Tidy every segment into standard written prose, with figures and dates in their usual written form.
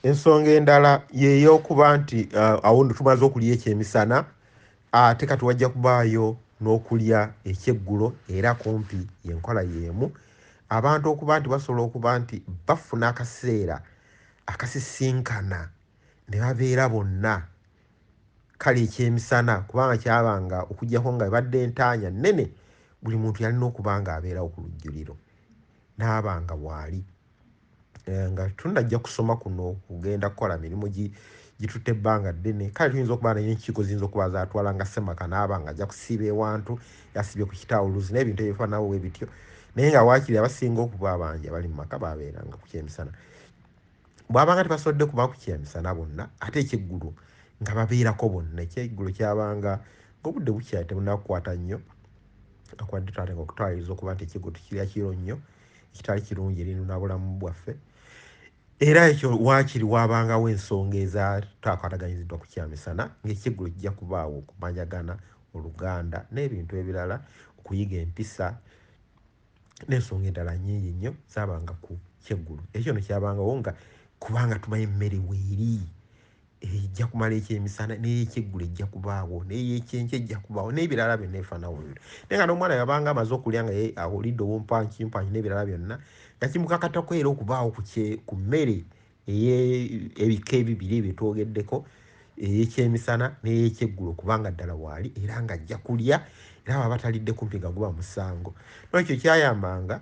ensonga endala y'ey'okuba nti awo nno tumaze okulya ekyemisana ate kati wajja kubaayo n'okulya ekyeggulo era kumpi yenkola y'emu abantu okuba nti basobola okuba nti bafuna akaseera akasisinkana ne babeera bonna kale ekyemisana kubanga kyabanga okuggyako nga ebadde entaanya nnene buli muntu yalina okuba ng'abeerawo ku lujjuliro n'abanga bw'ali nga tunajja kusoma kuno kugenda kukola mirimu gitutte ebbanga ddene kale tuyinza okuba naye enkiiko ziyinza okuba zaatwala nga Ssemaka n'abanga ajja kusiiba ewantu yasibye ku kitawuluzi n'ebintu ebifaanawo bwe bityo naye nga waakiri abasinga okuba abangi abali mu maka baabeeranga ku kyemisana bw'abanga tebasobodde kuba ku kyemisana bonna ate ekyeggulu nga babeerako bonna ekyeggulu kyabanga ng'obudde bukya tebunakukwata nnyo akwadde twate nga okutwaliriza okuba nti ekyeggulu tikirya kiro nnyo ekitali kirungi erinuna bulamu bwaffe era ekyo waakiri waabangawo ensonga ezatakwataganyiziddwa ku kyamisana ng'ekyeggulu kijja kubaawo okumanyagana oluganda n'ebintu ebirala okuyiga empisa n'ensonga endala nnyingi nnyo zaabanga ku kyeggulu ekyo no kyabangawo nga kubanga tumanyi emmere weeri ejja kumala ekyemisana n'ey'ekyeggulu ejja kubaawo n'ey'ekyenkya ejja kubaawo n'ebirala byonna ebifaanawo bibiri naye nga n'omwana yabanga amaze okulya nga ye awulidde obumpanchimpanchi n'ebirala byonna nga kimukakatako era okubaawo ku mmere ebika ebibiri byetwogeddeko ey'ekyemisana n'ey'ekyeggulu kubanga ddala waali era nga ajja kulya era baba batalidde kumpi nga guba musango nolwekyo kyayambanga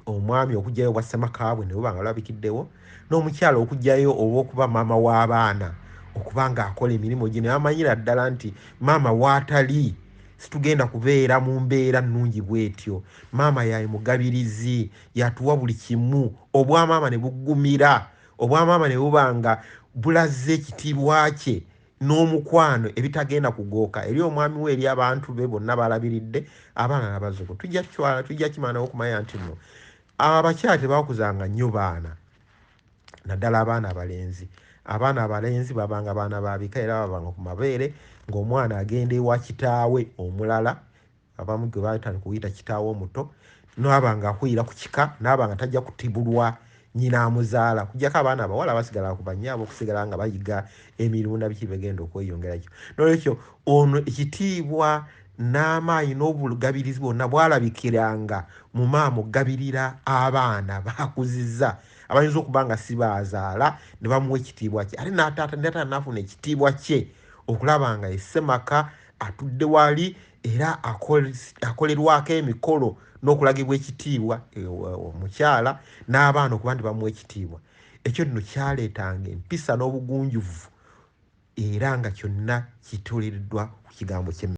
omwami okugyayo bwa Ssemakaabwe ne buba nga bulabikiddewo n'omukyala okugyayo oba okuba maama w'abaana okuba ng'akola emirimu gye ne bamanyira ddala nti maama waatali situgenda kubeera mu mbeera nnungi bw'etyo maama yaye mugabirizi yatuwa buli kimu obwamaama ne buggumira obwamaama ne buba nga bulaze ekitiibwa kye n'omukwano ebitagenda kugooka eri omwami we eri abantu be bonna balabiridde abaana n'abazzukulu tujja kimanawo okumanya nti nno abakyala tebakuzanga nnyo baana naddala abaana abalenzi babanga baana babika era babanga ku mabeere ng'omwana agenda ewa kitaawe omulala abamu gwe baatandika okuyita kitaawe omuto n'abanga akwira ku kika n'abanga tajja kutibulwa nnyina amuzaala kujjako abaana abawala basigala ku bannyaabwe okusigala nga bayiga emirimu nabiki begenda okweyongerakyo nolwekyo ono ekitiibwa n'amaanyi n'obugabirizi bwonna bwalabikiranga mu maama okugabirira abaana bakuzizza abayinza okuba nga si baazaala ne bamuwa ekitiibwa kye ate n'ataata n'afuna ekitiibwa kye okulaba nga ye Ssemaka atudde wali era akolerwako emikolo n'okulagibwa ekitiibwa omukyala n'abaana okuba nti bamuwa ekitiibwa ekyo nno kyaleetanga empisa n'obugunjuvu era nga kyonna kitolereddwa ku kigambo kye